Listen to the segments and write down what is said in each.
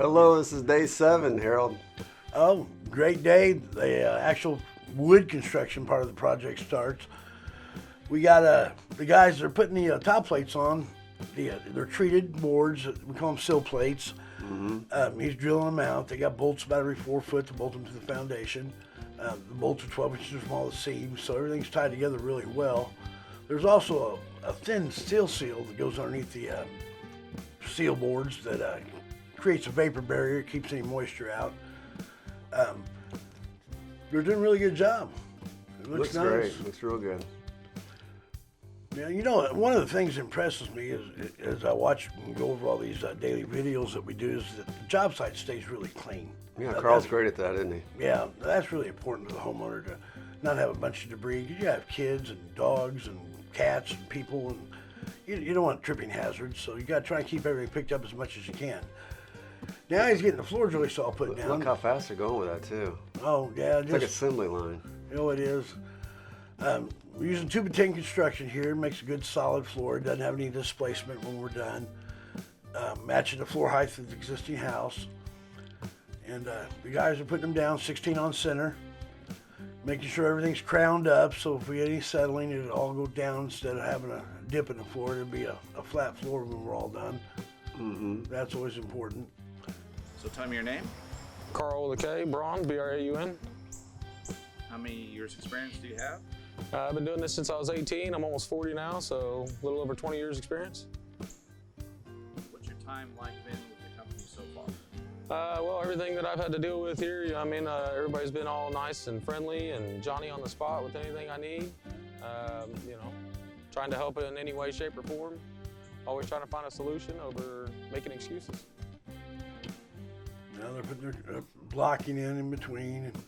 Hello, this is day 7, Harold. Oh, great day. The actual wood construction part of the project starts. We got the guys that are putting the top plates on. They're treated boards. We call them sill plates. Mm-hmm. He's drilling them out. They got bolts about every 4 foot to bolt them to the foundation. The bolts are 12 inches from all the seams, so everything's tied together really well. There's also a thin steel seal that goes underneath the seal boards that creates a vapor barrier. It keeps any moisture out. They're doing a really good job. It looks nice. Great. Looks real good. Yeah, you know, one of the things that impresses me is as I watch and go over all these daily videos that we do is that the job site stays really clean. Yeah, Carl's great at that, isn't he? Yeah, that's really important to the homeowner to not have a bunch of debris. Because you have kids and dogs and cats and people, and you don't want tripping hazards, so you got to try and keep everything picked up as much as you can. Now he's getting the floor joists all put down. Look how fast they're going with that, too. Oh, yeah. It's like assembly line. You know, it is. We're using 2x10 construction here. Makes a good solid floor. It doesn't have any displacement when we're done. Matching the floor height of the existing house. And the guys are putting them down 16 on center. Making sure everything's crowned up, so if we get any settling, it'll all go down instead of having a dip in the floor. It'll be a flat floor when we're all done. Mm-hmm. That's always important. So tell me your name. Carl with a K, Braun, B-R-A-U-N. How many years experience do you have? I've been doing this since I was 18. I'm almost 40 now, so a little over 20 years experience. What's your time like been with the company so far? Well, everything that I've had to deal with here, I mean, everybody's been all nice and friendly, and Johnny on the spot with anything I need. You know, trying to help in any way, shape, or form. Always trying to find a solution over making excuses. Now they're putting their blocking in between, and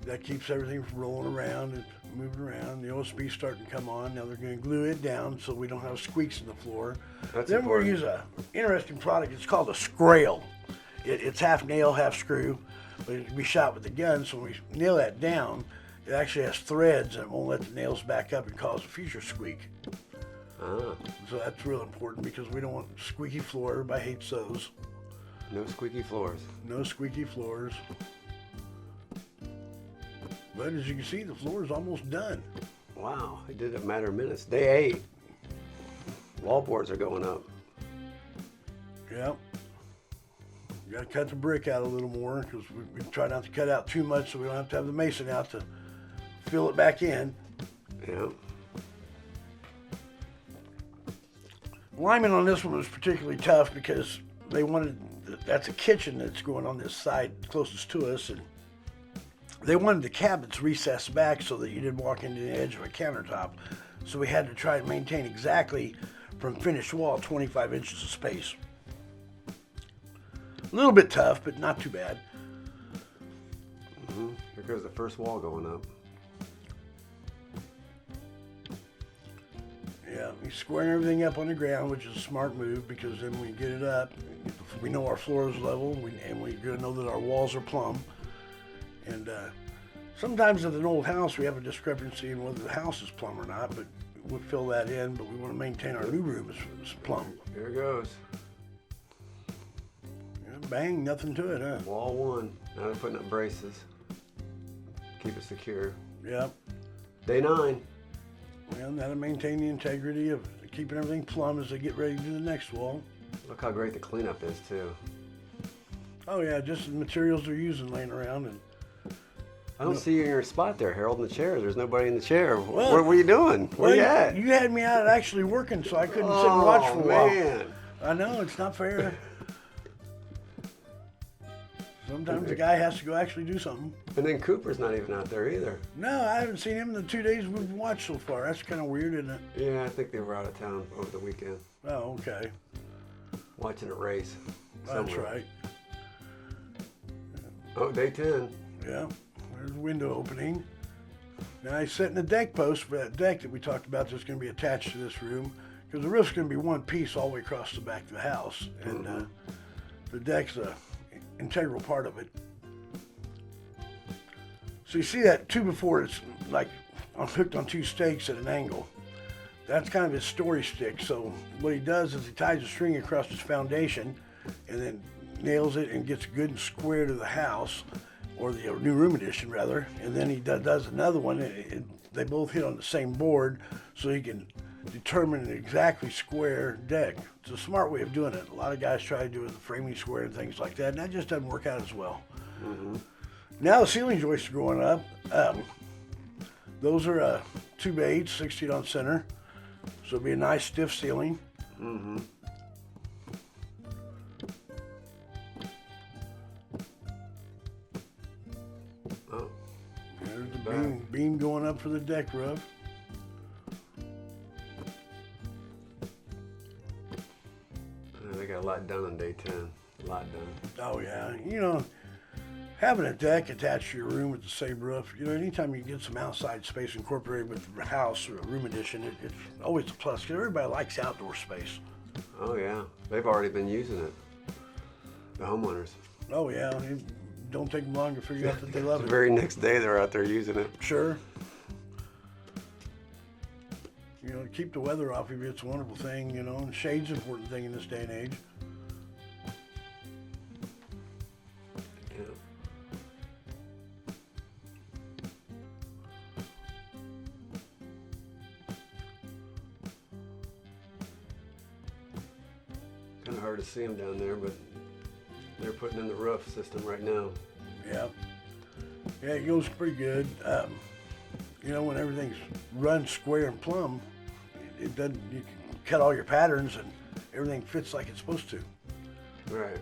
that keeps everything from rolling around and moving around. The OSB's starting to come on. Now they're going to glue it down so we don't have squeaks in the floor. That's then important. we're going to use an interesting product. It's called a scrail. It's half nail, half screw, but it can be shot with the gun. So when we nail that down, it actually has threads and it won't let the nails back up and cause a future squeak. Ah. So that's real important because we don't want squeaky floor. Everybody hates those. No squeaky floors. No squeaky floors. But as you can see, the floor is almost done. Wow, they did it in a matter of minutes. Day 8. Wall boards are going up. Yep. You got to cut the brick out a little more because we try not to cut out too much so we don't have to have the mason out to fill it back in. Yeah. Lining on this one was particularly tough because they wanted, that's a kitchen that's going on this side closest to us, and they wanted the cabinets recessed back so that you didn't walk into the edge of a countertop. So we had to try and maintain exactly from finished wall 25 inches of space. A little bit tough, but not too bad. Mm-hmm. Here goes the first wall going up. Yeah, he's squaring everything up on the ground, which is a smart move because then when we get it up, we know our floor is level and we're going to know that our walls are plumb. And sometimes with an old house, we have a discrepancy in whether the house is plumb or not, but we'll fill that in, but we want to maintain our new room as plumb. Here it goes. Yeah, bang, nothing to it, huh? Wall 1. Now they're putting up braces. Keep it secure. Yep. Day 9. Well, that'll maintain the integrity of keeping everything plumb as they get ready to do the next wall. Look how great the cleanup is, too. Oh, yeah, just the materials they're using laying around. And I don't see you in your spot there, Harold, in the chair. There's nobody in the chair. Well, what were you doing? Where you at? You had me out actually working, so I couldn't sit and watch for a while. Man. I know, it's not fair. Sometimes the guy has to go actually do something. And then Cooper's not even out there either. No, I haven't seen him in the 2 days we've watched so far. That's kind of weird, isn't it? Yeah, I think they were out of town over the weekend. Oh, okay. Watching a race. That's somewhere. right. Oh, day 10. Yeah, there's a window opening. Now he's setting the deck post for that deck that we talked about that's going to be attached to this room because the roof's going to be one piece all the way across the back of the house. And the deck's a integral part of it. So you see that 2x4, it's like hooked on 2 stakes at an angle. That's kind of his story stick. So what he does is he ties a string across his foundation and then nails it and gets good and square to the house, or the new room addition rather, and then he does another one, and they both hit on the same board, so he can determine an exactly square deck. It's a smart way of doing it. A lot of guys try to do it with the framing square and things like that, and that just doesn't work out as well. Now the ceiling joists are going up. Those are 2x8, 6 feet on center, so it'll be a nice stiff ceiling. Oh, There's the beam going up for the deck roof. they got a lot done on day 10. A lot done. Oh yeah, you know, having a deck attached to your room with the same roof, you know, anytime you get some outside space incorporated with the house or a room addition, it's always a plus, because everybody likes outdoor space. Oh yeah, they've already been using it. The homeowners. Oh yeah, it don't take them long to figure out that they love The it. very next day they're out there using it. Sure. You know, to keep the weather off of you, it's a wonderful thing, you know, and shade's an important thing in this day and age. Yeah. Kind of hard to see them down there, but they're putting in the roof system right now. Yeah. Yeah, it goes pretty good. You know, when everything's run square and plumb, it doesn't, you can cut all your patterns and everything fits like it's supposed to. Right.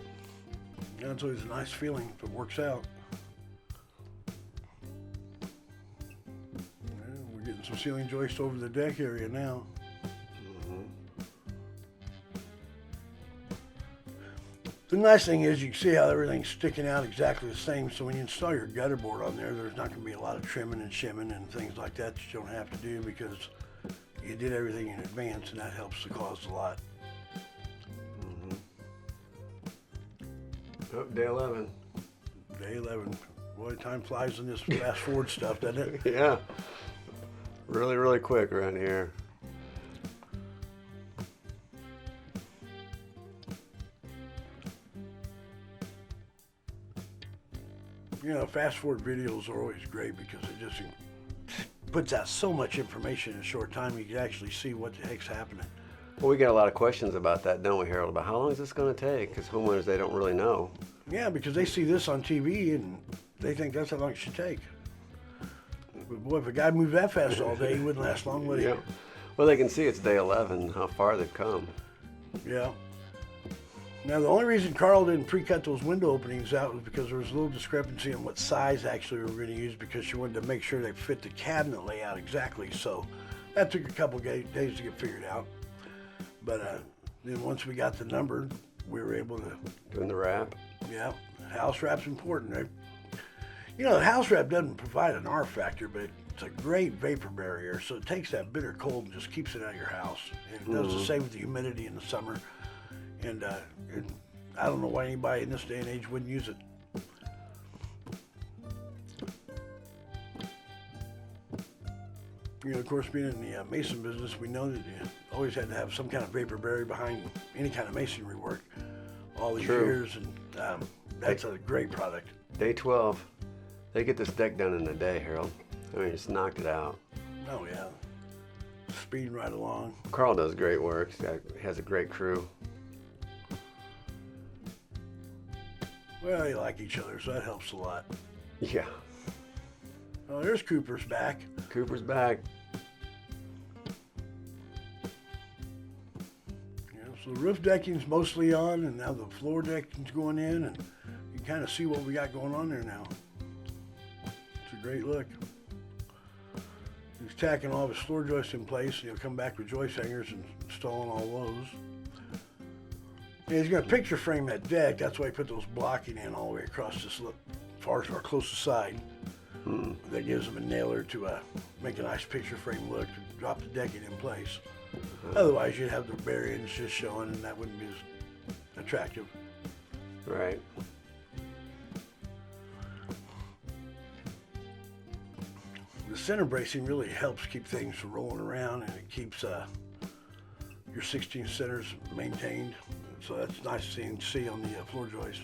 You know, it's always a nice feeling if it works out. Yeah, we're getting some ceiling joists over the deck area now. The nice thing is you can see how everything's sticking out exactly the same, so when you install your gutter board on there, there's not going to be a lot of trimming and shimming and things like that you don't have to do, because you did everything in advance, and that helps the cost a lot. Oh, day 11. Day 11. Boy, time flies in this fast forward stuff, doesn't it? Yeah. Really, really quick around here. You know, fast forward videos are always great because it just puts out so much information in a short time. You can actually see what the heck's happening. Well, we get a lot of questions about that, don't we, Harold? About how long is this going to take? Because homeowners, they don't really know. Yeah, because they see this on TV and they think that's how long it should take. But boy, if a guy moved that fast all day, he wouldn't last long, would he? Yeah. Well, they can see it's day 11, how far they've come. Yeah. Now, the only reason Carl didn't pre-cut those window openings out was because there was a little discrepancy on what size actually we were going to use, because she wanted to make sure they fit the cabinet layout exactly. So that took a couple days to get figured out. But then once we got the number, we were able to... Doing the wrap. Yeah, house wrap's important. Right? You know, the house wrap doesn't provide an R factor, but it's a great vapor barrier. So it takes that bitter cold and just keeps it out of your house. And it does the same with the humidity in the summer. And I don't know why anybody in this day and age wouldn't use it. You know, of course, being in the mason business, we know that you always had to have some kind of vapor barrier behind any kind of masonry work all these years, and that's a great product. Day 12. They get this deck done in a day, Harold. I mean, just knocked it out. Oh, yeah. Speeding right along. Carl does great work. He has a great crew. Well, they like each other, so that helps a lot. Yeah. Oh, there's Cooper's back. Cooper's back. Yeah, so the roof decking's mostly on, and now the floor decking's going in, and you can kind of see what we got going on there now. It's a great look. He's tacking all of his floor joists in place, and he'll come back with joist hangers and installing all those. And he's going to picture frame that deck. That's why he put those blocking in all the way across this far as our closest side. That gives him a nailer to make a nice picture frame look to drop the decking in place. Otherwise, you'd have the bearings just showing, and that wouldn't be as attractive. Right. The center bracing really helps keep things from rolling around, and it keeps your 16 centers maintained. So that's nice to see on the floor joist.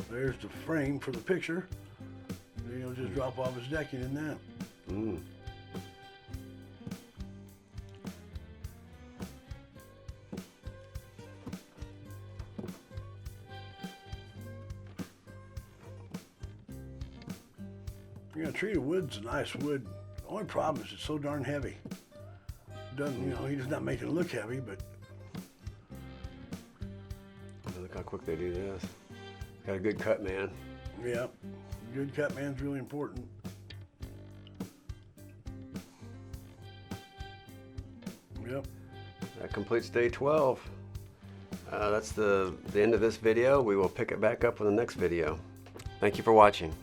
There's the frame for the picture. Then he'll just drop off his decking in that. Mm. You know, treated wood's a nice wood. The only problem is it's so darn heavy. Doesn't, you know, he does not make it look heavy, but Look how quick they do this. Got a good cut, man. yeah, good cut man's really important. Yep. That completes day 12. That's the end of this video. We will pick it back up in the next video. Thank you for watching.